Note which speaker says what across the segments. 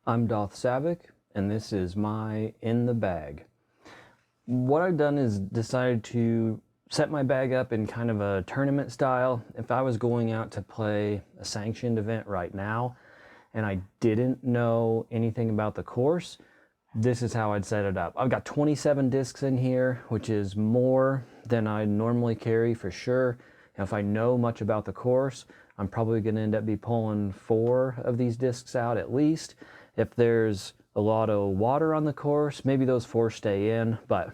Speaker 1: I'm Doth Savick, and this is my In the Bag. What I've done is decided to set my bag up in kind of a tournament style. If I was going out to play a sanctioned event right now and I didn't know anything about the course, this is how I'd set it up. I've got 27 discs in here, which is more than I normally carry for sure. And if I know much about the course, I'm probably going to end up pulling 4 of these discs out at least. If there's a lot of water on the course, maybe those 4 stay in, but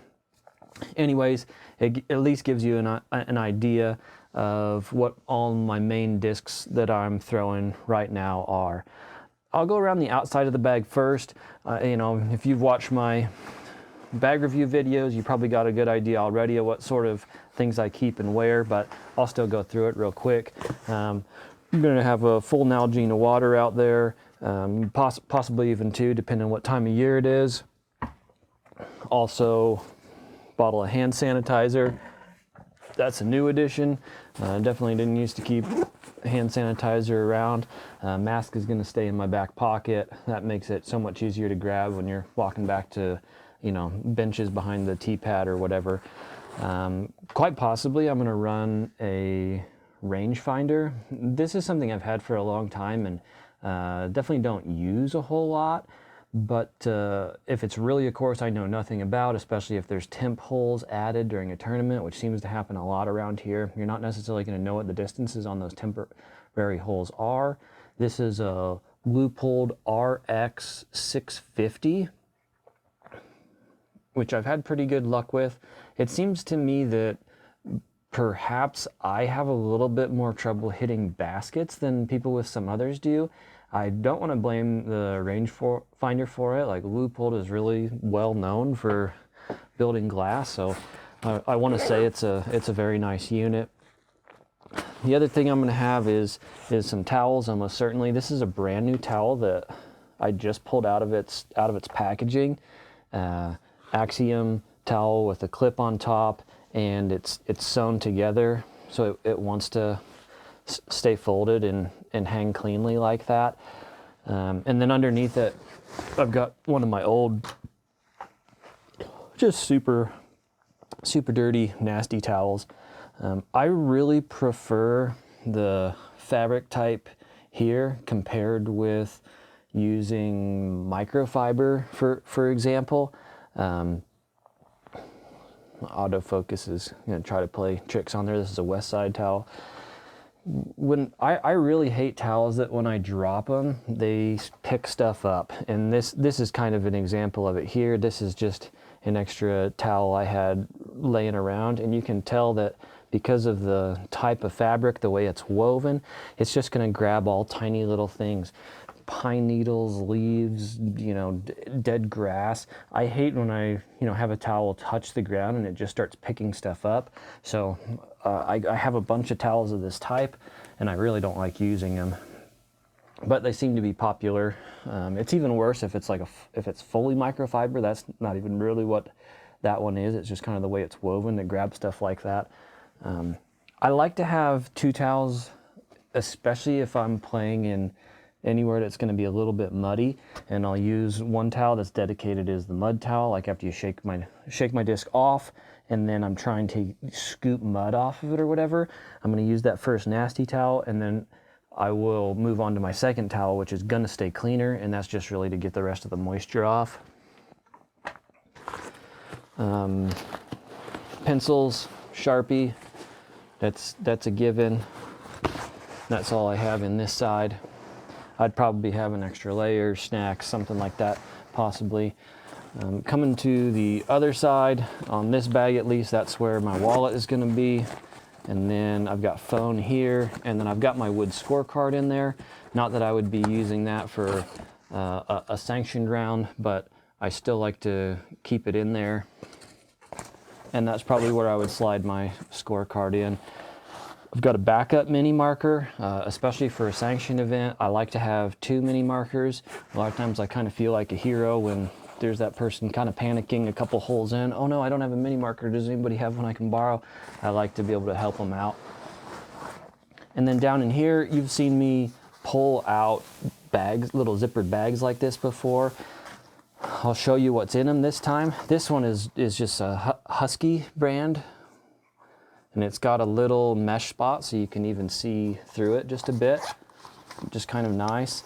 Speaker 1: anyways, it at least gives you an idea of what all my main discs that I'm throwing right now are. I'll go around the outside of the bag first. If you've watched my bag review videos, you probably got a good idea already of what sort of things I keep and wear, but I'll still go through it real quick. I'm going to have a full Nalgene of water out there, possibly even 2, depending on what time of year it is. Also, bottle of hand sanitizer. That's a new addition. Definitely didn't used to keep hand sanitizer around. Mask is going to stay in my back pocket. That makes it so much easier to grab when you're walking back to, benches behind the tee pad or whatever. Quite possibly I'm going to run a rangefinder. This is something I've had for a long time and definitely don't use a whole lot, but if it's really a course I know nothing about, especially if there's temp holes added during a tournament, which seems to happen a lot around here, you're not necessarily going to know what the distances on those temporary holes are. This is a Leupold RX 650, which I've had pretty good luck with. It seems to me that perhaps I have a little bit more trouble hitting baskets than people with some others do. I don't want to blame the rangefinder for it. Like, Leupold is really well known for building glass, so I want to say it's a very nice unit. The other thing I'm going to have is some towels. Almost certainly, this is a brand new towel that I just pulled out of its packaging. Axiom towel with a clip on top, and it's sewn together, so it wants to stay folded and hang cleanly like that. And then underneath it, I've got one of my old, just super dirty, nasty towels. I really prefer the fabric type here compared with using microfiber, for example. Autofocus is going to try to play tricks on there. This is a West Side towel. When I really hate towels that when I drop them, they pick stuff up. And this is kind of an example of it here. This is just an extra towel I had laying around, and you can tell that because of the type of fabric, the way it's woven, it's just going to grab all tiny little things. Pine needles, leaves, dead grass. I hate when I, have a towel touch the ground and it just starts picking stuff up. So I have a bunch of towels of this type, and I really don't like using them. But they seem to be popular. It's even worse if it's if it's fully microfiber. That's not even really what that one is. It's just kind of the way it's woven to grab stuff like that. I like to have 2 towels, especially if I'm playing in anywhere that's going to be a little bit muddy, and I'll use one towel that's dedicated as the mud towel, like after you shake my disc off and then I'm trying to scoop mud off of it or whatever. I'm going to use that first nasty towel, and then I will move on to my second towel, which is going to stay cleaner, and that's just really to get the rest of the moisture off. Pencils, Sharpie, that's a given. That's all I have in this side. I'd probably have an extra layer, snacks, something like that, possibly. Coming to the other side, on this bag at least, that's where my wallet is going to be. And then I've got phone here, and then I've got my wood scorecard in there. Not that I would be using that for a sanctioned round, but I still like to keep it in there. And that's probably where I would slide my scorecard in. I've got a backup mini marker, especially for a sanctioned event. I like to have 2 mini markers. A lot of times I kind of feel like a hero when there's that person kind of panicking a couple holes in. Oh no, I don't have a mini marker. Does anybody have one I can borrow? I like to be able to help them out. And then down in here, you've seen me pull out bags, little zippered bags like this before. I'll show you what's in them this time. This one is just a Husky brand, and it's got a little mesh spot so you can even see through it just a bit. Just kind of nice.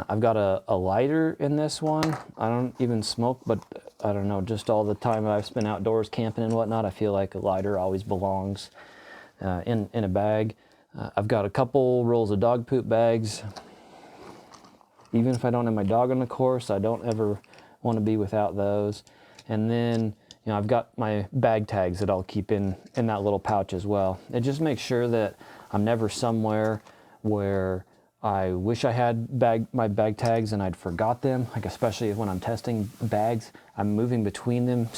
Speaker 1: I've got a lighter in this one. I don't even smoke, but I don't know, just all the time I've spent outdoors camping and whatnot, I feel like a lighter always belongs in a bag. I've got a couple rolls of dog poop bags. Even if I don't have my dog on the course, I don't ever want to be without those. And then, you know, I've got my bag tags that I'll keep in that little pouch as well. It just makes sure that I'm never somewhere where I wish I had my bag tags and I'd forgot them, like especially when I'm testing bags, I'm moving between them,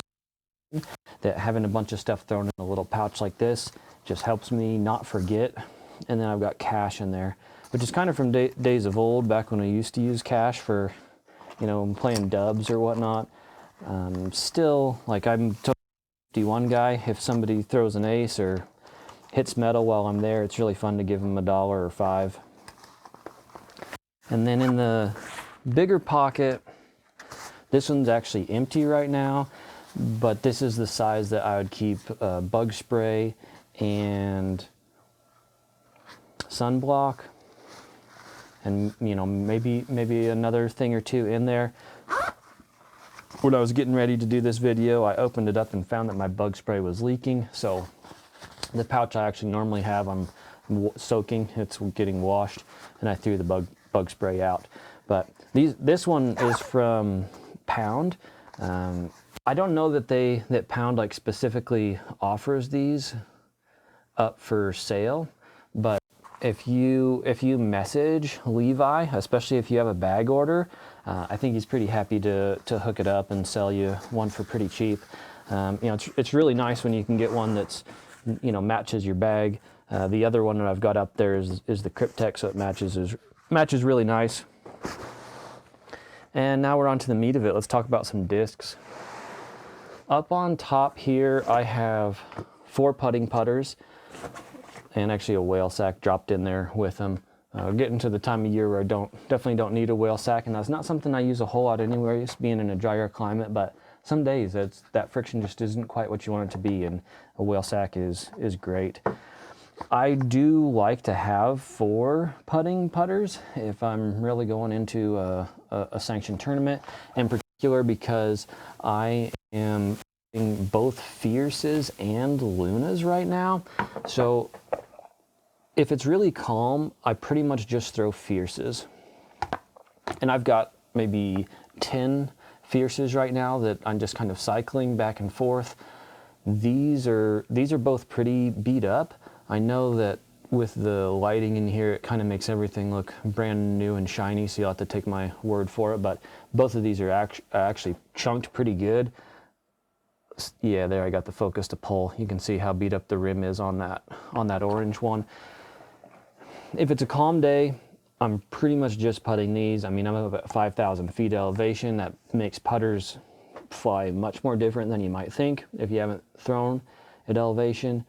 Speaker 1: that having a bunch of stuff thrown in a little pouch like this just helps me not forget. And then I've got cash in there, which is kind of from days of old, back when I used to use cash for, you know, playing dubs or whatnot. Still, like, I'm totally 51 guy. If somebody throws an ace or hits metal while I'm there, it's really fun to give them $1 or $5. And then in the bigger pocket, this one's actually empty right now, but this is the size that I would keep bug spray and sunblock, and, you know, maybe another thing or two in there. When I was getting ready to do this video, I opened it up and found that my bug spray was leaking. So the pouch I actually normally have, I'm soaking, it's getting washed, and I threw the bug spray out. But this one is from Pound. I don't know that Pound like specifically offers these up for sale, but if you message Levi, especially if you have a bag order, I think he's pretty happy to hook it up and sell you one for pretty cheap. You know, it's really nice when you can get one that's, you know, matches your bag. The other one that I've got up there is the Cryptek, so it matches really nice. And now we're on to the meat of it. Let's talk about some discs. Up on top here, I have 4 putting putters, and actually a whale sack dropped in there with them. Getting to the time of year where I definitely don't need a whale sack, and that's not something I use a whole lot anyways, being in a drier climate, but some days that friction just isn't quite what you want it to be, and a whale sack is great. I do like to have 4 putting putters if I'm really going into a sanctioned tournament, in particular because I am in both Fierces and Lunas right now. So if it's really calm, I pretty much just throw Fierces. And I've got maybe 10 Fierces right now that I'm just kind of cycling back and forth. These are both pretty beat up. I know that with the lighting in here, it kind of makes everything look brand new and shiny, so you'll have to take my word for it, but both of these are actually chunked pretty good. Yeah, there I got the focus to pull. You can see how beat up the rim is on that orange one. If it's a calm day, I'm pretty much just putting these. I mean, I'm up at 5,000 feet elevation. That makes putters fly much more different than you might think if you haven't thrown at elevation.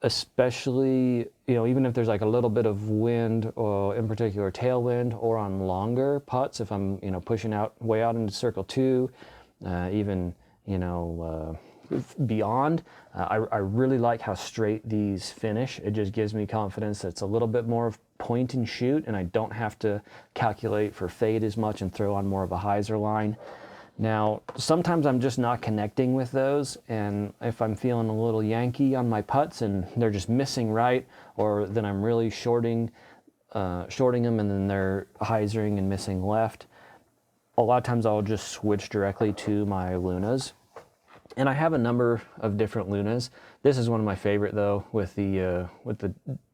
Speaker 1: Especially, you know, even if there's like a little bit of wind, or in particular tailwind, or on longer putts, if I'm, you know, pushing out way out into circle 2, even, you know, beyond, I really like how straight these finish. It just gives me confidence that it's a little bit more of point and shoot, and I don't have to calculate for fade as much and throw on more of a hyzer line. Now, sometimes I'm just not connecting with those, and if I'm feeling a little Yankee on my putts and they're just missing right, or then I'm really shorting them and then they're hyzering and missing left, a lot of times I'll just switch directly to my Lunas. And I have a number of different Lunas. This is one of my favorite though, with the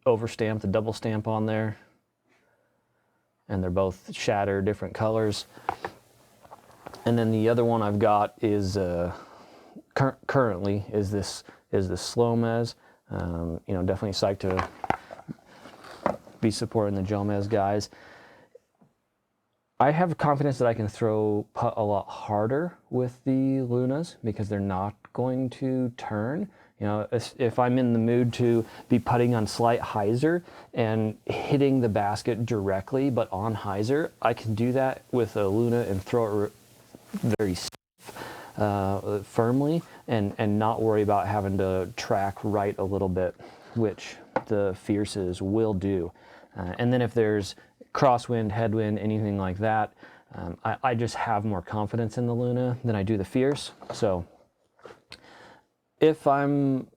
Speaker 1: overstamp, the double stamp on there, and they're both shatter different colors. And then the other one I've got is currently is this Slomez. You know, definitely psyched to be supporting the Jomez guys. I have confidence that I can throw putt a lot harder with the Lunas because they're not going to turn. You know, if I'm in the mood to be putting on slight hyzer and hitting the basket directly but on hyzer, I can do that with a Luna and throw it very firmly and not worry about having to track right a little bit, which the Fierces will do. And then if there's crosswind, headwind, anything like that, I just have more confidence in the Luna than I do the Fierce. So if I'm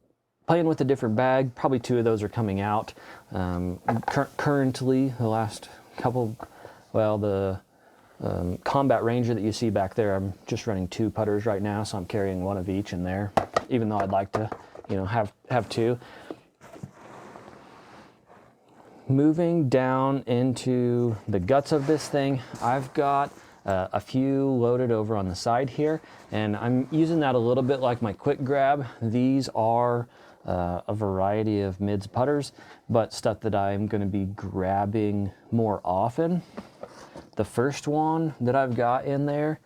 Speaker 1: playing with a different bag, probably 2 of those are coming out. Currently, the last couple, well, the Combat Ranger that you see back there, I'm just running 2 putters right now, so I'm carrying 1 of each in there, even though I'd like to, you know, have 2. Moving down into the guts of this thing, I've got a few loaded over on the side here, and I'm using that a little bit like my quick grab. These are a variety of mids putters, but stuff that I'm going to be grabbing more often. The first one that I've got in there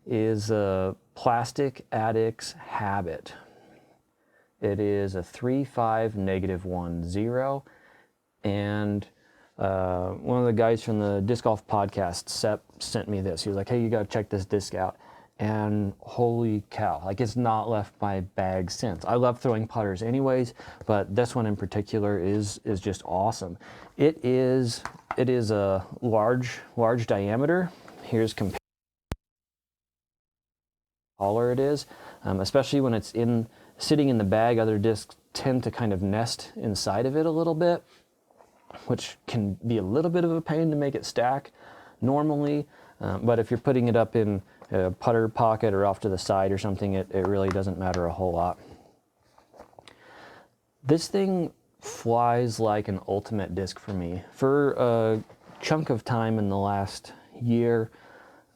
Speaker 1: is a Plastic Addicts Habit. It is a 3.5 -1.0, and one of the guys from the Disc Golf Podcast, Sep, sent me this. He was like, hey, you got to check this disc out. And holy cow, like, it's not left my bag since. I love throwing putters anyways, but this one in particular is just awesome. It is a large diameter. Here's compared how taller it is, especially when it's sitting in the bag. Other discs tend to kind of nest inside of it a little bit, which can be a little bit of a pain to make it stack normally. But if you're putting it up in a putter pocket or off to the side or something, it really doesn't matter a whole lot. This thing flies like an ultimate disc for me. For a chunk of time in the last year,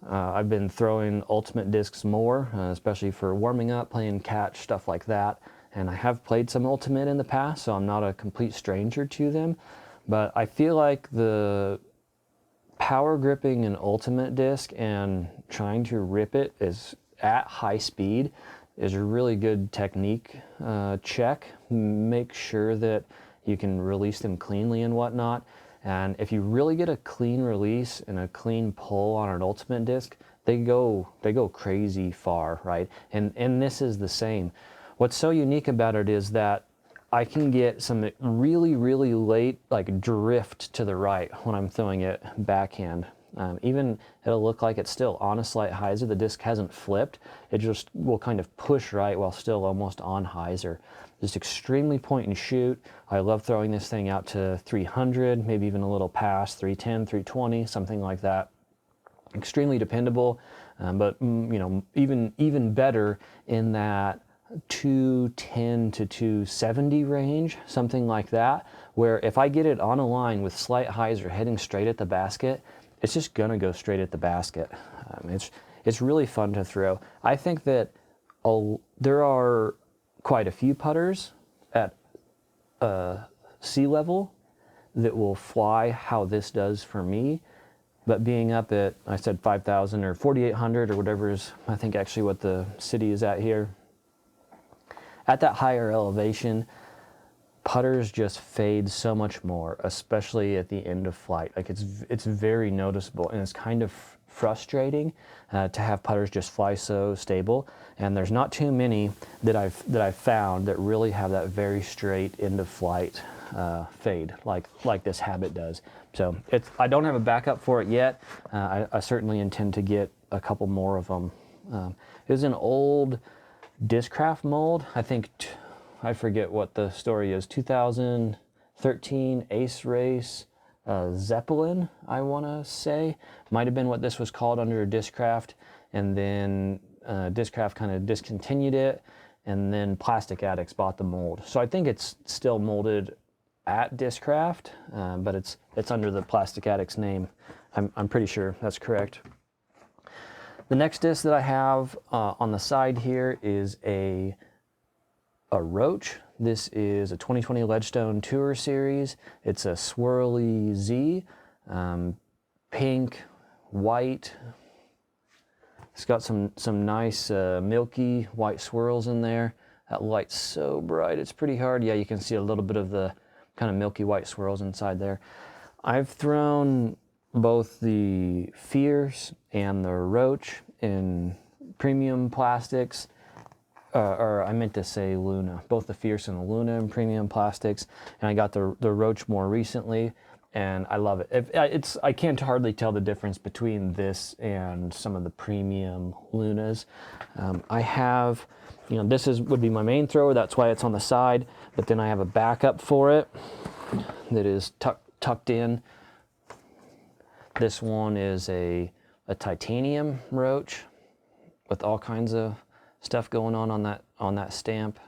Speaker 1: I've been throwing ultimate discs more, especially for warming up, playing catch, stuff like that. And I have played some ultimate in the past, so I'm not a complete stranger to them. But I feel like the power gripping an ultimate disc and trying to rip it is at high speed is a really good technique check. Make sure that you can release them cleanly and whatnot. And if you really get a clean release and a clean pull on an ultimate disc, they go crazy far, right? And this is the same. What's so unique about it is that I can get some really, really late, like, drift to the right when I'm throwing it backhand. Even it'll look like it's still on a slight hyzer. The disc hasn't flipped. It just will kind of push right while still almost on hyzer. Just extremely point and shoot. I love throwing this thing out to 300, maybe even a little past 310, 320, something like that. Extremely dependable, but you know, even better in that 210 to 270 range, something like that, where if I get it on a line with slight hyzer heading straight at the basket, it's just gonna go straight at the basket. It's really fun to throw. I think that there are quite a few putters at sea level that will fly how this does for me, but being up at, I said 5,000 or 4,800 or whatever is, I think, actually what the city is at here. At that higher elevation, putters just fade so much more, especially at the end of flight. Like, it's very noticeable, and it's kind of frustrating to have putters just fly so stable. And there's not too many that I've found that really have that very straight end of flight fade like this Habit does. So I don't have a backup for it yet. I certainly intend to get a couple more of them. It was an old Discraft mold. I think, I forget what the story is, 2013 Ace Race Zeppelin, I want to say. Might have been what this was called under Discraft, and then Discraft kind of discontinued it, and then Plastic Addicts bought the mold. So I think it's still molded at Discraft, but it's under the Plastic Addicts name. I'm pretty sure that's correct. The next disc that I have on the side here is a Roach. This is a 2020 Ledgestone Tour Series. It's a swirly Z, pink, white. It's got some nice milky white swirls in there. That light's so bright, it's pretty hard. Yeah, you can see a little bit of the kind of milky white swirls inside there. I've thrown both the Fierce and the Roach in premium plastics, or I meant to say Luna, both the Fierce and the Luna in premium plastics, and I got the Roach more recently, and I love it. I can't hardly tell the difference between this and some of the premium Lunas. I have, you know, this would be my main thrower, that's why it's on the side, but then I have a backup for it that is tucked in. This one is a titanium Roach with all kinds of stuff going on that stamp.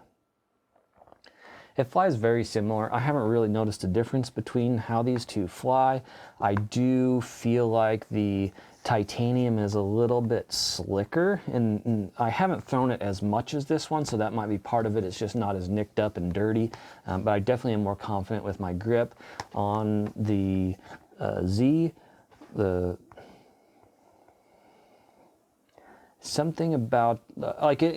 Speaker 1: It flies very similar. I haven't really noticed a difference between how these two fly. I do feel like the titanium is a little bit slicker, and I haven't thrown it as much as this one, so that might be part of it. It's just not as nicked up and dirty, but I definitely am more confident with my grip. On the Z, something about,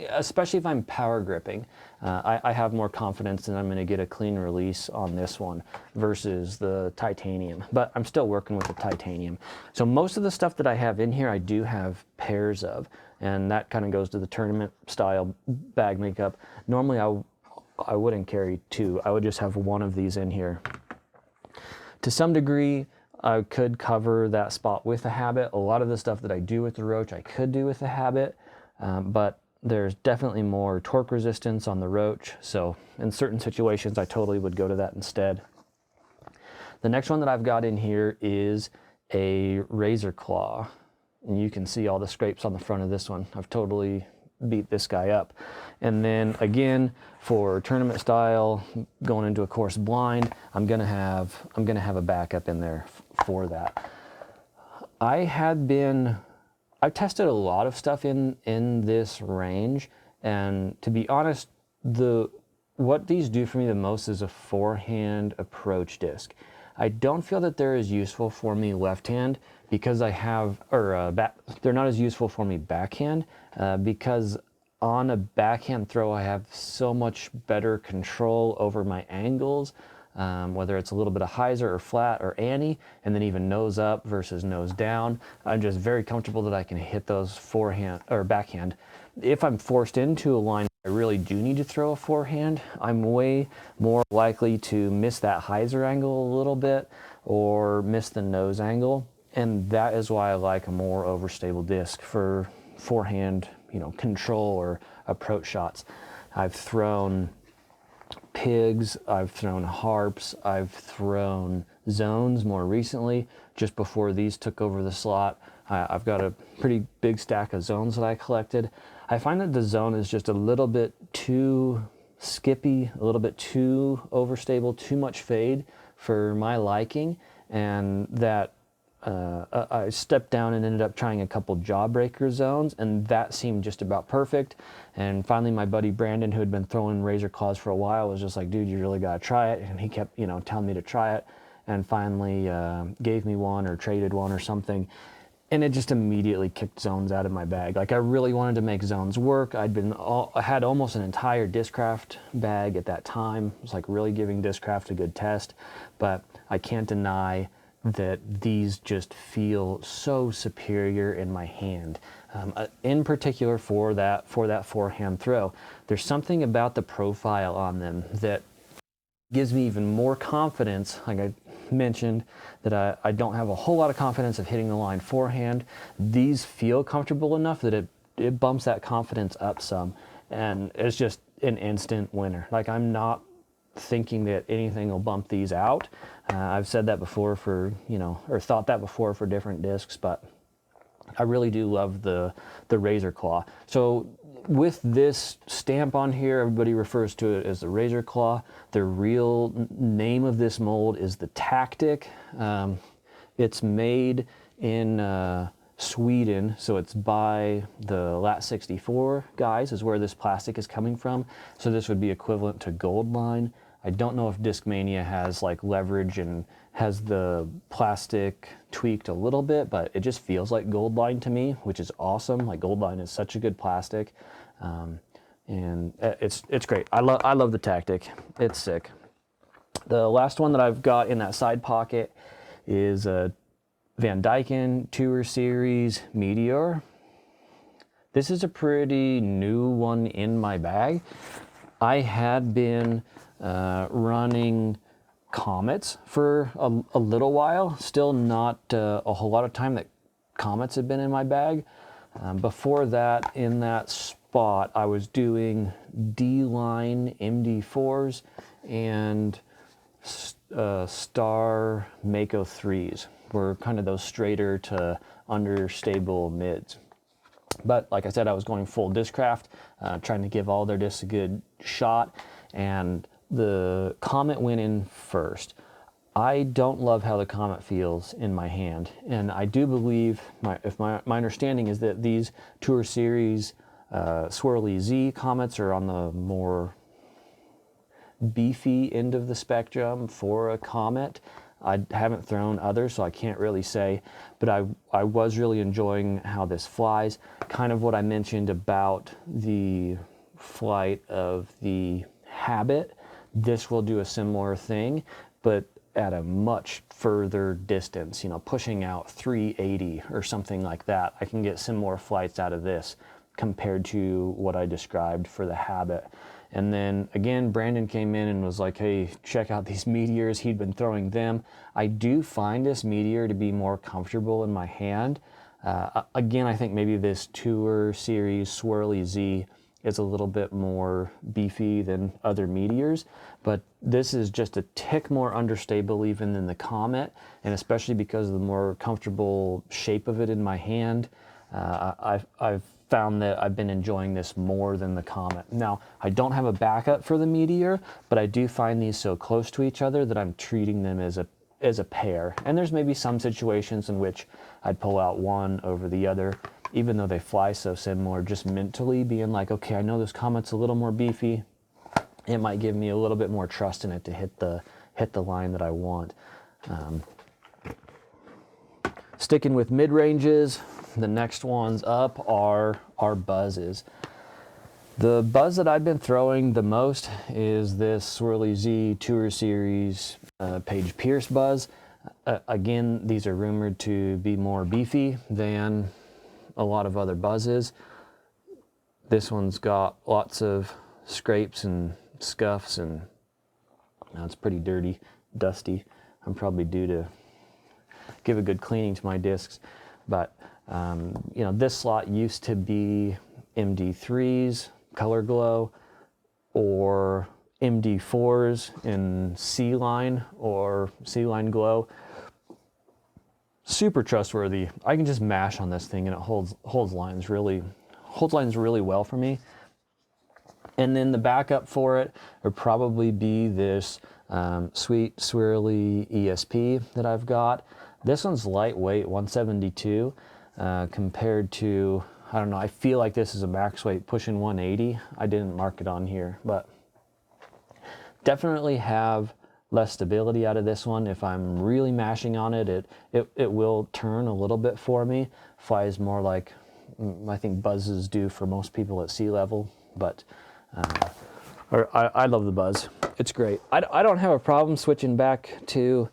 Speaker 1: especially if I'm power gripping, I have more confidence that I'm going to get a clean release on this one versus the titanium, but I'm still working with the titanium. So most of the stuff that I have in here, I do have pairs of, and that kind of goes to the tournament style bag makeup. Normally I wouldn't carry two. I would just have one of these in here. To some degree, I could cover that spot with a habit. A lot of the stuff that I do with the Roach, I could do with a habit, but there's definitely more torque resistance on the Roach. So in certain situations, I totally would go to that instead. The next one that I've got in here is a Razor Claw. And you can see all the scrapes on the front of this one. I've totally beat this guy up. And then again, for tournament style, going into a course blind, I'm gonna have a backup in there for that. I've tested a lot of stuff in this range, and to be honest, what these do for me the most is a forehand approach disc. I don't feel that they're as useful for me left-hand because they're not as useful for me backhand because on a backhand throw I have so much better control over my angles, whether it's a little bit of hyzer or flat or Annie, and then even nose up versus nose down. I'm just very comfortable that I can hit those forehand or backhand. If I'm forced into a line I really do need to throw a forehand, I'm way more likely to miss that hyzer angle a little bit or miss the nose angle, and that is why I like a more overstable disc for forehand, you know, control or approach shots. I've thrown pigs, I've thrown harps, I've thrown zones more recently, just before these took over the slot. I've got a pretty big stack of zones that I collected. I find that the zone is just a little bit too skippy, a little bit too overstable, too much fade for my liking, and that I stepped down and ended up trying a couple jawbreaker zones, and that seemed just about perfect. And finally my buddy Brandon, who had been throwing Razor Claws for a while, was just like, dude, you really gotta try it, and he kept, you know, telling me to try it, and finally gave me one or traded one or something, and it just immediately kicked zones out of my bag. Like, I really wanted to make zones work. I had almost an entire Discraft bag at that time. It was like really giving Discraft a good test, but I can't deny that these just feel so superior in my hand. In particular for that forehand throw. There's something about the profile on them that gives me even more confidence. Like I mentioned, that I don't have a whole lot of confidence of hitting the line forehand. These feel comfortable enough that it bumps that confidence up some, and it's just an instant winner. Like, I'm not thinking that anything will bump these out. I've said that before for, you know, or thought that before for different discs, but I really do love the Razor Claw. So with this stamp on here, everybody refers to it as the Razor Claw. The real name of this mold is the Tactic. It's made in Sweden, so it's by the Lat 64 guys is where this plastic is coming from. So this would be equivalent to Goldline. I don't know if Discmania has like leverage and has the plastic tweaked a little bit, but it just feels like Goldline to me, which is awesome. Like, Goldline is such a good plastic. and it's great. I love the tactic. It's sick. The last one that I've got in that side pocket is a Van Dyken Tour Series Meteor. This is a pretty new one in my bag. I had been running Comets for a little while, still not a whole lot of time that Comets had been in my bag. Before that, in that spot, I was doing D-line MD4s and Star Mako 3s, were kind of those straighter to understable mids. But like I said, I was going full discraft, trying to give all their discs a good shot, and the Comet went in first. I don't love how the Comet feels in my hand, and I do believe, my understanding is that these Tour Series Swirly Z Comets are on the more beefy end of the spectrum for a Comet. I haven't thrown others, so I can't really say, but I was really enjoying how this flies. Kind of what I mentioned about the flight of the Habit. This will do a similar thing, but at a much further distance, you know, pushing out 380 or something like that. I can get similar flights out of this compared to what I described for the Habit. And then again, Brandon came in and was like, hey, check out these Meteors. He'd been throwing them. I do find this Meteor to be more comfortable in my hand. Again, I think maybe this Tour Series Swirly Z is a little bit more beefy than other Meteors, but this is just a tick more understable even than the Comet, and especially because of the more comfortable shape of it in my hand, I've found that I've been enjoying this more than the Comet. Now, I don't have a backup for the Meteor, but I do find these so close to each other that I'm treating them as a pair. And there's maybe some situations in which I'd pull out one over the other, even though they fly so similar, just mentally being like, okay, I know this Comet's a little more beefy. It might give me a little bit more trust in it to hit the line that I want. Sticking with mid-ranges, the next ones up are Buzzes. The Buzzz that I've been throwing the most is this Swirly Z Tour Series Paige Pierce Buzzz. Again, these are rumored to be more beefy than a lot of other Buzzes. This one's got lots of scrapes and scuffs, and it's pretty dirty, dusty. I'm probably due to give a good cleaning to my discs, but you know, this slot used to be MD3s, Color Glow, or MD4s in C-Line or C-Line Glow. Super trustworthy. I can just mash on this thing and it holds lines really well for me. And then the backup for it would probably be this Sweet Swirly ESP that I've got. This one's lightweight, 172, compared to, I don't know, I feel like this is a max weight pushing 180. I didn't mark it on here, but definitely have less stability out of this one. If I'm really mashing on it, it will turn a little bit for me. Flies more like I think Buzzes do for most people at sea level, but I love the Buzzz. It's great. I don't have a problem switching back to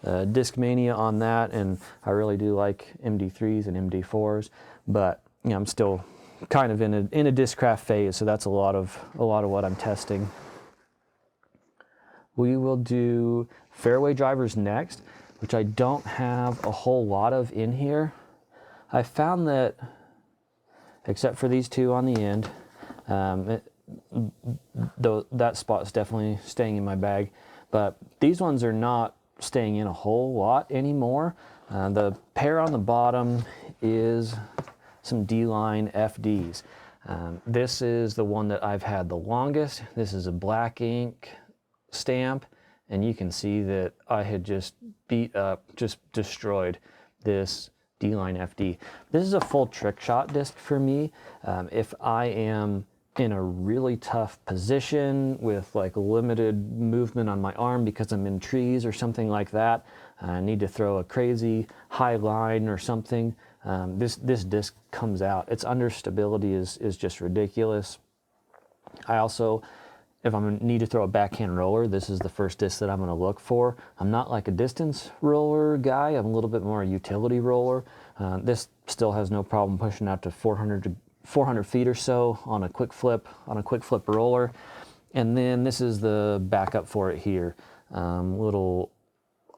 Speaker 1: Discmania on that, and I really do like MD3s and MD4s, but you know, I'm still kind of in a discraft phase, so that's a lot of what I'm testing. We will do fairway drivers next, which I don't have a whole lot of in here. I found that, except for these two on the end, that spot's definitely staying in my bag, but these ones are not staying in a whole lot anymore. The pair on the bottom is some D-Line FDs. This is the one that I've had the longest. This is a black ink stamp, and you can see that I had just beat up, just destroyed this D-Line FD. This is a full trick shot disc for me. If I am in a really tough position with like limited movement on my arm because I'm in trees or something like that, I need to throw a crazy high line or something, this disc comes out. Its understability is just ridiculous. I also, if I'm gonna need to throw a backhand roller, this is the first disc that I'm gonna look for. I'm not like a distance roller guy. I'm a little bit more a utility roller. This still has no problem pushing out to 400 feet or so on a quick flip roller. And then this is the backup for it here. Little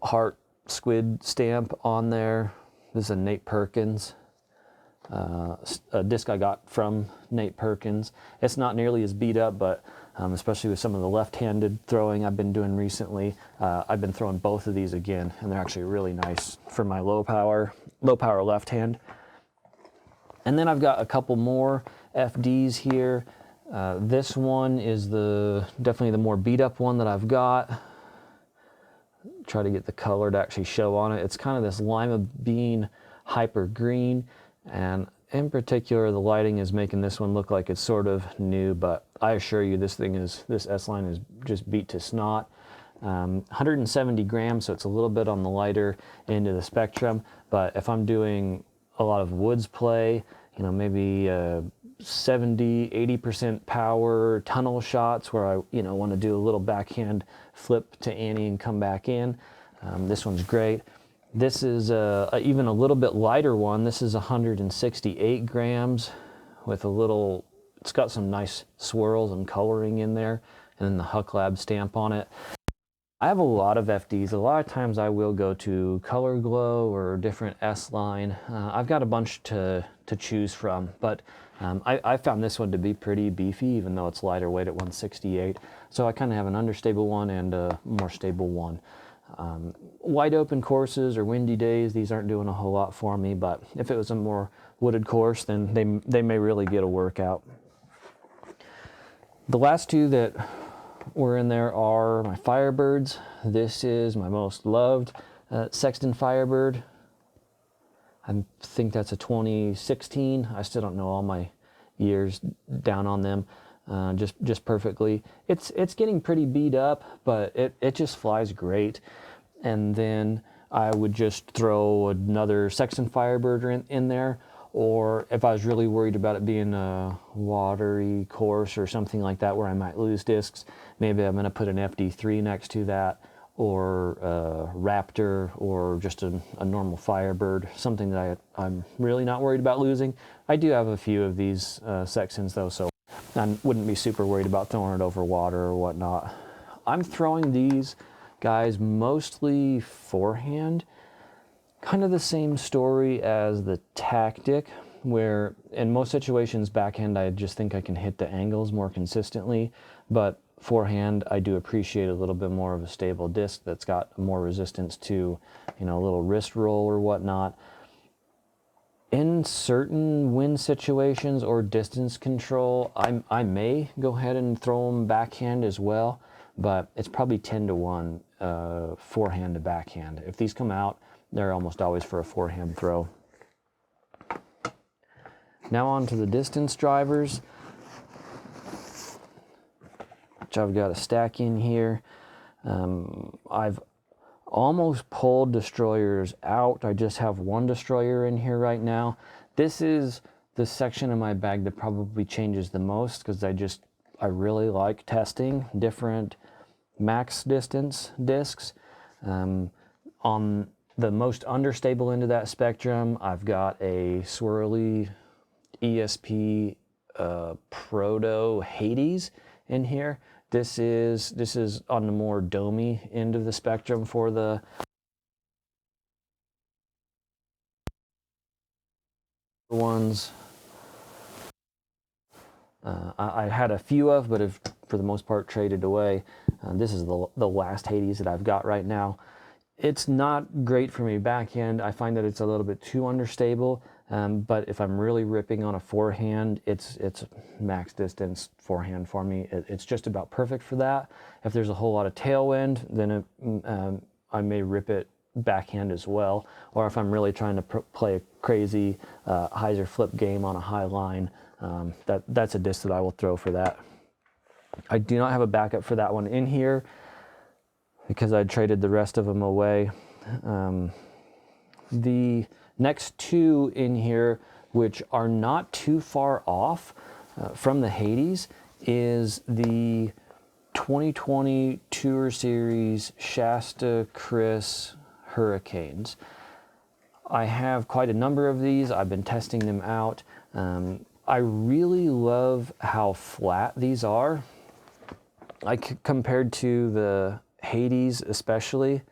Speaker 1: heart squid stamp on there. This is a Nate Perkins. A disc I got from Nate Perkins. It's not nearly as beat up, but especially with some of the left-handed throwing I've been doing recently, I've been throwing both of these again, and they're actually really nice for my low power left hand. And then I've got a couple more FDs here. This one is definitely the more beat up one that I've got. Try to get the color to actually show on it. It's kind of this lima bean hyper green, and in particular the lighting is making this one look like it's sort of new, but I assure you this S-line is just beat to snot. 170 grams, so it's a little bit on the lighter end of the spectrum, but if I'm doing a lot of woods play, you know, maybe 70-80% power tunnel shots where I want to do a little backhand flip to Annie and come back in, this one's great. This is even a little bit lighter one. This is 168 grams with it's got some nice swirls and coloring in there, and then the Huck Lab stamp on it. I have a lot of FDs. A lot of times I will go to Color Glow or different S-line. I've got a bunch to choose from, but I found this one to be pretty beefy, even though it's lighter weight at 168. So I kind of have an understable one and a more stable one. Wide open courses or windy days, these aren't doing a whole lot for me, but if it was a more wooded course, then they may really get a workout. The last two that were in there are my Firebirds. This is my most loved Sexton Firebird. I think that's a 2016. I still don't know all my years down on them just perfectly. It's getting pretty beat up, but it just flies great. And then I would just throw another Sexton Firebird in there, or if I was really worried about it being a watery course or something like that where I might lose discs, maybe I'm going to put an FD3 next to that, or a Raptor, or just a normal Firebird, something that I'm really not worried about losing. I do have a few of these Sextons though, so I wouldn't be super worried about throwing it over water or whatnot. I'm throwing these guys mostly forehand. Kind of the same story as the Tactic, where in most situations backhand I just think I can hit the angles more consistently, but forehand I do appreciate a little bit more of a stable disc that's got more resistance to, a little wrist roll or whatnot. In certain wind situations or distance control, I may go ahead and throw them backhand as well, but it's probably 10-1 forehand to backhand. If these come out, they're almost always for a forehand throw. Now on to the distance drivers, which I've got a stack in here. I've almost pulled destroyers out. I just have one destroyer in here right now. This is the section of my bag that probably changes the most, because I really like testing different max distance discs. On the most understable end of that spectrum, I've got a swirly ESP Proto Hades in here. This is on the more domey end of the spectrum for the ones. I had a few of, but have for the most part traded away. This is the last Hades that I've got right now. It's not great for me backhand. I find that it's a little bit too understable, but if I'm really ripping on a forehand, it's max distance forehand for me. It's just about perfect for that. If there's a whole lot of tailwind, then I may rip it backhand as well. Or if I'm really trying to play a crazy hyzer flip game on a high line, that's a disc that I will throw for that. I do not have a backup for that one in here, because I traded the rest of them away. The next two in here, which are not too far off from the Hades, is the 2020 Tour Series Shasta Chris Hurricanes. I have quite a number of these. I've been testing them out. I really love how flat these are. Like compared to the Hades especially.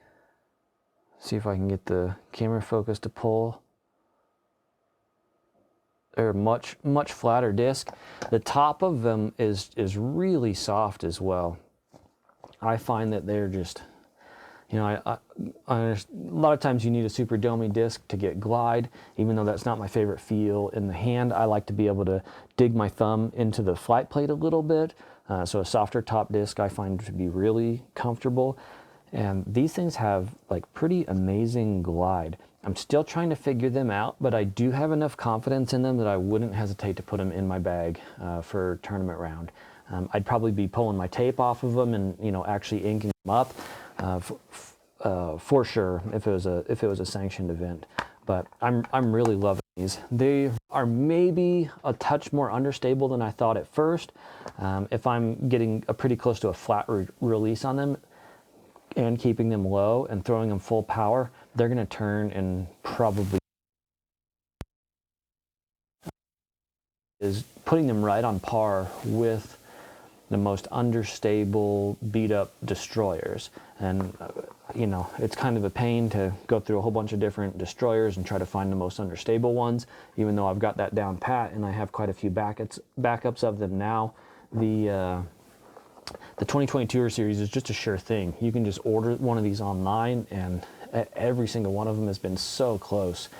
Speaker 1: See if I can get the camera focus to pull. They're much flatter disc. The top of them is really soft as well. I find that they're just, you know, a lot of times you need a super domey disc to get glide, even though that's not my favorite feel in the hand. I like to be able to dig my thumb into the flight plate a little bit. So a softer top disc I find to be really comfortable. And these things have like pretty amazing glide. I'm still trying to figure them out, but I do have enough confidence in them that I wouldn't hesitate to put them in my bag for tournament round. I'd probably be pulling my tape off of them and, you know, actually inking them up for sure if it was a sanctioned event. But I'm really loving these. They are maybe a touch more understable than I thought at first. If I'm getting pretty close to a flat release on them and keeping them low and throwing them full power, they're going to turn and probably is putting them right on par with the most understable, beat up destroyers. And you know, it's kind of a pain to go through a whole bunch of different destroyers and try to find the most understable ones, even though I've got that down pat and I have quite a few backups of them now. The 2020 Tour Series is just a sure thing. You can just order one of these online, and every single one of them has been so close.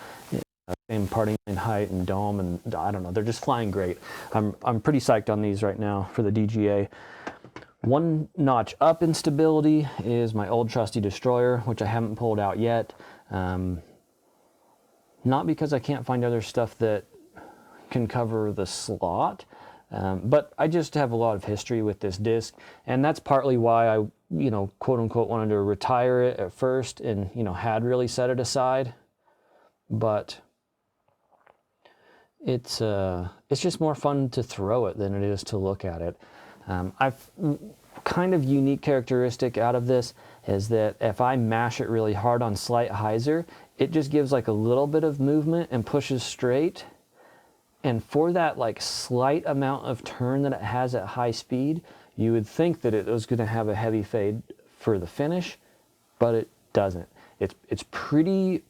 Speaker 1: Same parting line height and dome, and I don't know, they're just flying great. I'm pretty psyched on these right now for the DGA. One notch up in stability is my old trusty destroyer, which I haven't pulled out yet. Not because I can't find other stuff that can cover the slot, but I just have a lot of history with this disc, and that's partly why I, you know, quote unquote wanted to retire it at first and, you know, had really set it aside. But it's just more fun to throw it than it is to look at it. I've kind of unique characteristic out of this is that if I mash it really hard on slight hyzer, it just gives like a little bit of movement and pushes straight. And for that like slight amount of turn that it has at high speed, you would think that it was going to have a heavy fade for the finish, but it doesn't. It's pretty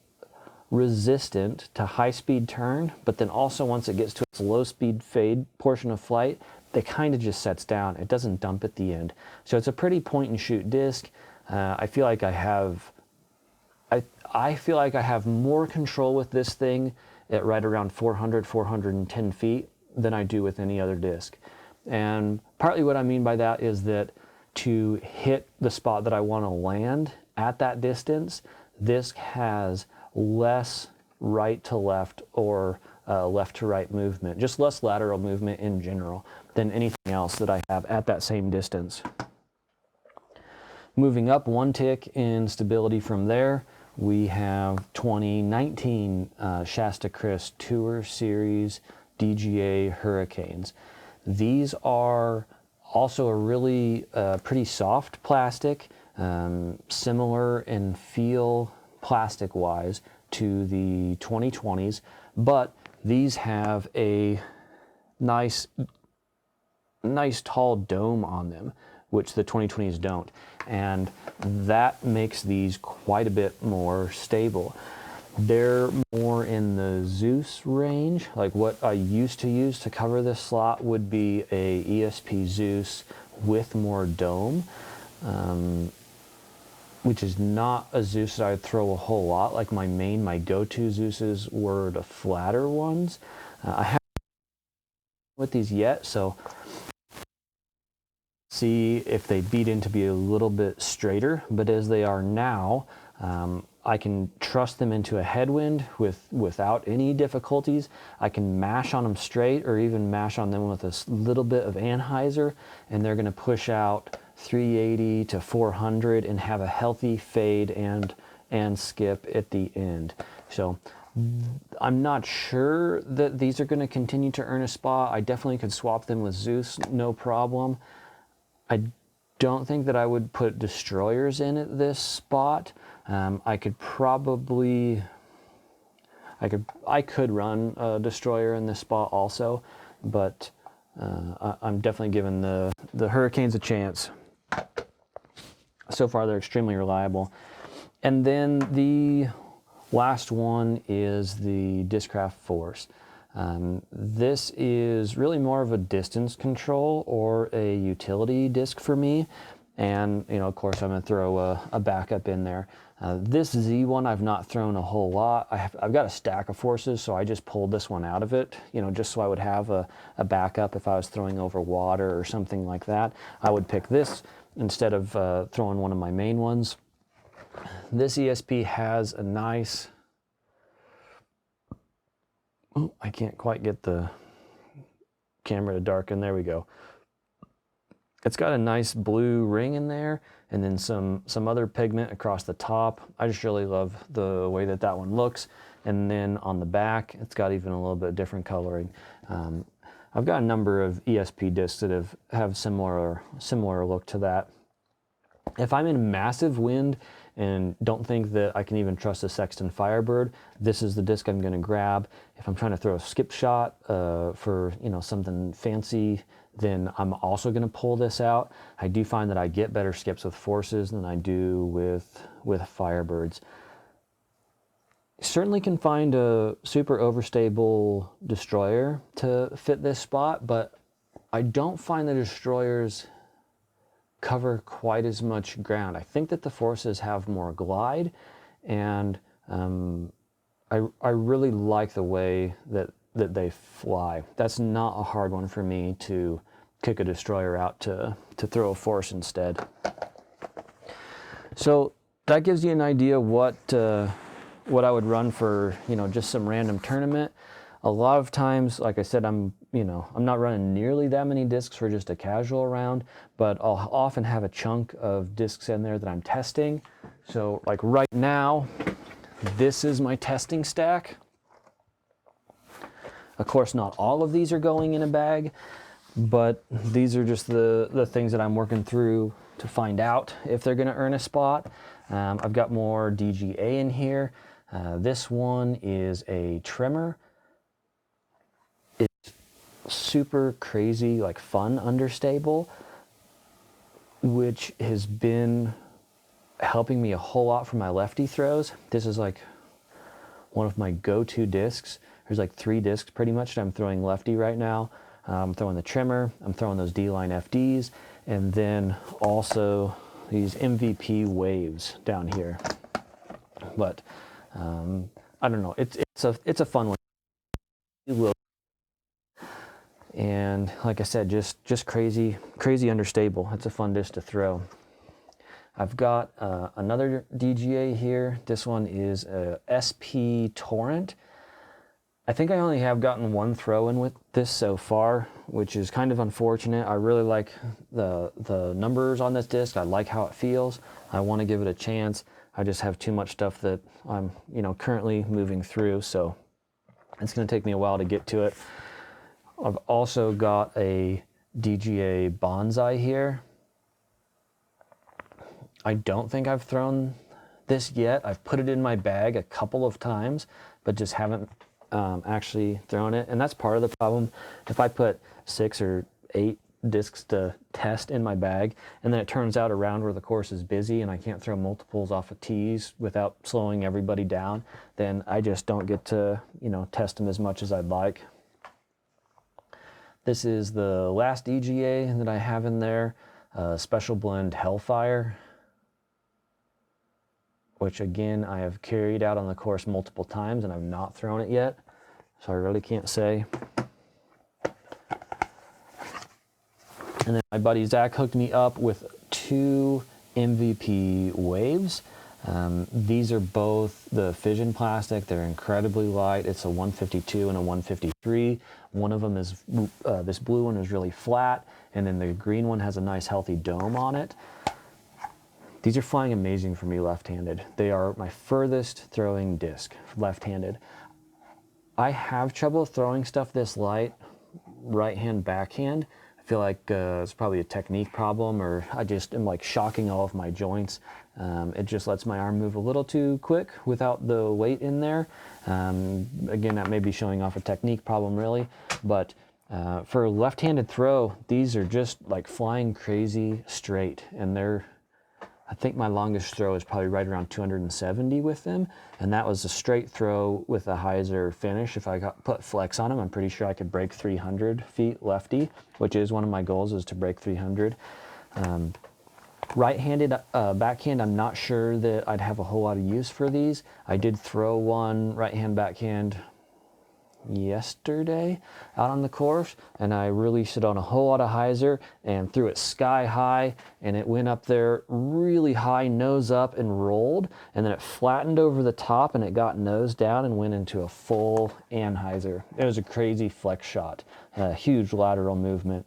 Speaker 1: resistant to high speed turn, but then also once it gets to its low speed fade portion of flight, it kind of just sets down. It doesn't dump at the end. So it's a pretty point and shoot disc. I feel like I have more control with this thing at right around 400, 410 feet than I do with any other disc. And partly what I mean by that is that to hit the spot that I want to land at that distance, this has less right to left or left to right movement, just less lateral movement in general than anything else that I have at that same distance. Moving up one tick in stability from there, we have 2019 Shasta Chris Tour Series DGA Hurricanes. These are also a really pretty soft plastic, similar in feel plastic-wise to the 2020s, but these have a nice tall dome on them, which the 2020s don't, and that makes these quite a bit more stable. They're more in the Zeus range. Like what I used to use to cover this slot would be a ESP Zeus with more dome, which is not a Zeus that I would throw a whole lot. Like my go-to Zeuses were the flatter ones. I haven't with these yet, so see if they beat in to be a little bit straighter, but as they are now, I can trust them into a headwind without any difficulties. I can mash on them straight or even mash on them with a little bit of anhyzer, and they're going to push out 380 to 400 and have a healthy fade and skip at the end. So I'm not sure that these are going to continue to earn a spot. I definitely could swap them with Zeus, no problem. I don't think that I would put destroyers in at this spot. I could probably, I could run a destroyer in this spot also, but I'm definitely giving the Hurricanes a chance. So far, they're extremely reliable. And then the last one is the Discraft Force. This is really more of a distance control or a utility disc for me. And, you know, of course, I'm going to throw a backup in there. This Z one I've not thrown a whole lot. I've got a stack of forces, so I just pulled this one out of it, you know, just so I would have a backup if I was throwing over water or something like that. I would pick this instead of throwing one of my main ones. This ESP has a nice, oh, I can't quite get the camera to darken, there we go. It's got a nice blue ring in there and then some other pigment across the top. I just really love the way that that one looks. And then on the back, it's got even a little bit different coloring. I've got a number of ESP discs that have similar look to that. If I'm in massive wind and don't think that I can even trust the Sexton Firebird, this is the disc I'm going to grab. If I'm trying to throw a skip shot for, you know, something fancy, then I'm also going to pull this out. I do find that I get better skips with forces than I do with Firebirds. Certainly can find a super overstable destroyer to fit this spot, but I don't find the destroyers cover quite as much ground. I think that the forces have more glide, and I really like the way that they fly. That's not a hard one for me to kick a destroyer out to throw a force instead. So that gives you an idea what I would run for, you know, just some random tournament. A lot of times, like I said, I'm not running nearly that many discs for just a casual round, but I'll often have a chunk of discs in there that I'm testing. So like right now, this is my testing stack. Of course, not all of these are going in a bag, but these are just the things that I'm working through to find out if they're going to earn a spot. I've got more DGA in here. This one is a trimmer. It's super crazy, like fun understable, which has been helping me a whole lot for my lefty throws. This is like one of my go-to discs. There's like 3 discs pretty much that I'm throwing lefty right now. I'm throwing the trimmer, I'm throwing those D-line FDs, and then also these MVP waves down here. But I don't know, it's a fun one. And like I said, just crazy understable. It's a fun disc to throw. I've got another DGA here. This one is a SP Torrent. I think I only have gotten one throw in with this so far, which is kind of unfortunate. I really like the numbers on this disc. I like how it feels. I want to give it a chance. I just have too much stuff that I'm, you know, currently moving through, so it's going to take me a while to get to it. I've also got a DGA Bonsai here. I don't think I've thrown this yet. I've put it in my bag a couple of times, but just haven't actually thrown it. And that's part of the problem. If I put 6 or 8 discs to test in my bag, and then it turns out around where the course is busy and I can't throw multiples off of tees without slowing everybody down, then I just don't get to, you know, test them as much as I'd like. This is the last DGA that I have in there, Special Blend Hellfire, which again I have carried out on the course multiple times and I've not thrown it yet, so I really can't say. And then my buddy Zach hooked me up with 2 MVP waves. These are both the fission plastic. They're incredibly light. It's a 152 and a 153. One of them is, this blue one is really flat, and then the green one has a nice healthy dome on it. These are flying amazing for me left-handed. They are my furthest throwing disc, left-handed. I have trouble throwing stuff this light, right hand, backhand. I feel like it's probably a technique problem, or I just am like shocking all of my joints. It just lets my arm move a little too quick without the weight in there. Again, that may be showing off a technique problem really, but for a left-handed throw, these are just like flying crazy straight, and I think my longest throw is probably right around 270 with them, and that was a straight throw with a hyzer finish. If I put flex on them, I'm pretty sure I could break 300 feet lefty, which is one of my goals, is to break 300. Right-handed backhand, I'm not sure that I'd have a whole lot of use for these. I did throw one right-hand backhand yesterday out on the course, and I released it on a whole lot of hyzer and threw it sky high, and it went up there really high, nose up, and rolled, and then it flattened over the top and it got nose down and went into a full anhyzer. It was a crazy flex shot, a huge lateral movement.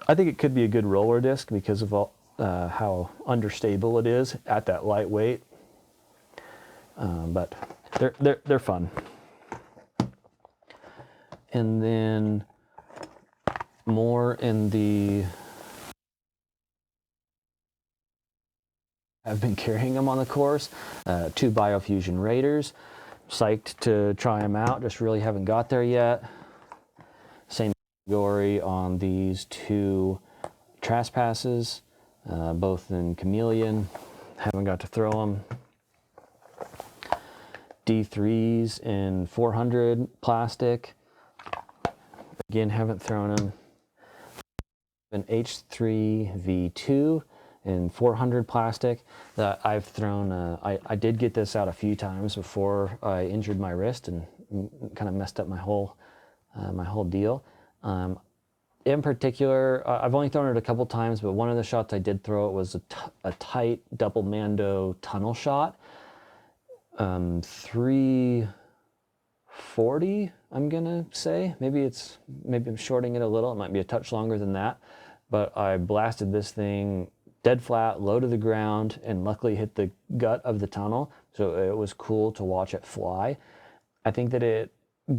Speaker 1: I think it could be a good roller disc because of how understable it is at that light weight, but they're fun. And then more in the, I've been carrying them on the course, 2 Biofusion Raiders. Psyched to try them out, just really haven't got there yet. Same category on these 2 Traspasses, both in Chameleon. Haven't got to throw them. D3s in 400 plastic. Again, haven't thrown them. An H3 V2 in 400 plastic that I've thrown. I did get this out a few times before I injured my wrist and kind of messed up my whole deal. In particular, I've only thrown it a couple times, but one of the shots I did throw it was a tight double Mando tunnel shot. 340, I'm gonna say. Maybe I'm shorting it a little. It might be a touch longer than that, but I blasted this thing dead flat, low to the ground, and luckily hit the gut of the tunnel. So it was cool to watch it fly. I think that it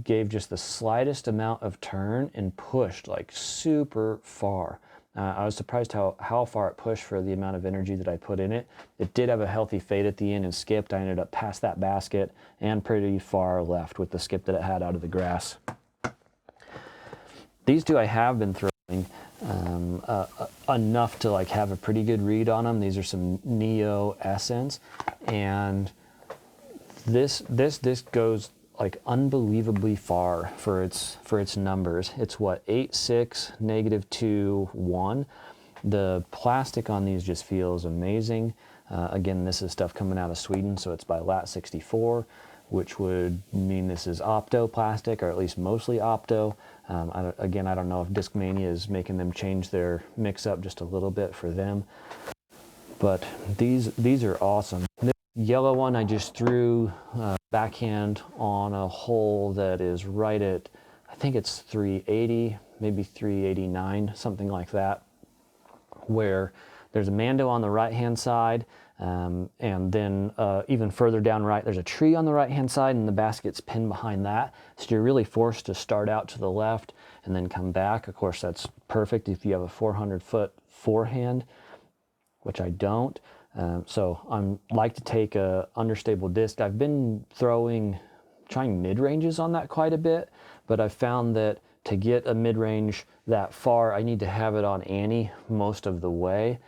Speaker 1: gave just the slightest amount of turn and pushed like super far. I was surprised how far it pushed for the amount of energy that I put in it. It did have a healthy fade at the end and skipped. I ended up past that basket and pretty far left with the skip that it had out of the grass. These 2 I have been throwing enough to like have a pretty good read on them. These are some Neo Essence, and this disc goes like unbelievably far for its numbers. It's what, 8.6, -2, 1. The plastic on these just feels amazing. Again, this is stuff coming out of Sweden, so it's by Lat 64, which would mean this is opto plastic, or at least mostly opto. Again, I don't know if Discmania is making them change their mix up just a little bit for them, but these are awesome. Yellow one I just threw backhand on a hole that is right at, I think it's 380, maybe 389, something like that, where there's a Mando on the right hand side, and then even further down right there's a tree on the right hand side, and the basket's pinned behind that, so you're really forced to start out to the left and then come back. Of course, that's perfect if you have a 400-foot forehand, which I don't. So I'm like to take a understable disc. I've been trying mid-ranges on that quite a bit, but I've found that to get a mid-range that far, I need to have it on Annie most of the way.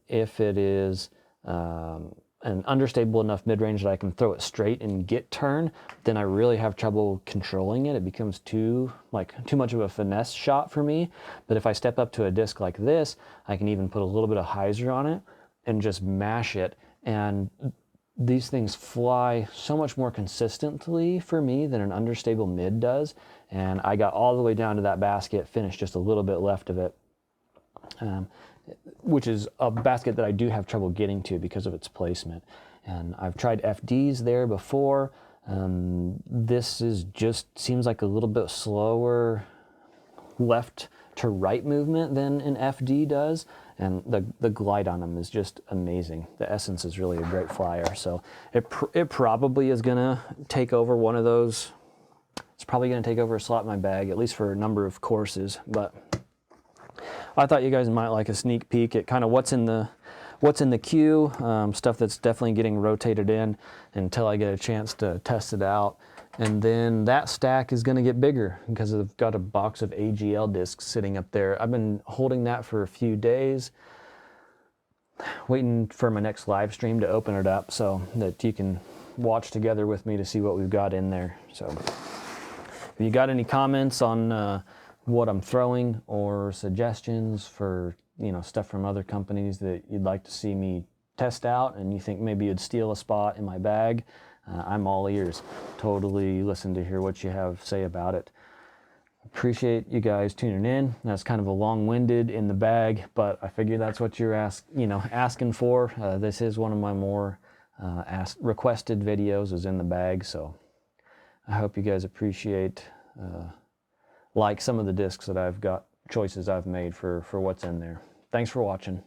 Speaker 1: If it is an understable enough mid-range that I can throw it straight and get turn, then I really have trouble controlling it. It becomes too much of a finesse shot for me. But if I step up to a disc like this, I can even put a little bit of hyzer on it and just mash it, and these things fly so much more consistently for me than an understable mid does. And I got all the way down to that basket, finished just a little bit left of it, which is a basket that I do have trouble getting to because of its placement. And I've tried FDs there before. This is just seems like a little bit slower left to right movement than an FD does, and the glide on them is just amazing. The Essence is really a great flyer, so it probably is gonna take over one of those. It's probably gonna take over a slot in my bag, at least for a number of courses, but I thought you guys might like a sneak peek at kind of what's in the queue, stuff that's definitely getting rotated in until I get a chance to test it out. And then that stack is going to get bigger because I've got a box of AGL discs sitting up there. I've been holding that for a few days, waiting for my next live stream to open it up so that you can watch together with me to see what we've got in there. So if you got any comments on what I'm throwing or suggestions for, you know, stuff from other companies that you'd like to see me test out and you think maybe you'd steal a spot in my bag, I'm all ears. Totally listen to hear what you have to say about it. Appreciate you guys tuning in. That's kind of a long-winded in the bag, but I figure that's what you're asking for. This is one of my more requested videos is in the bag, so I hope you guys appreciate like some of the discs that I've got, choices I've made for what's in there. Thanks for watching.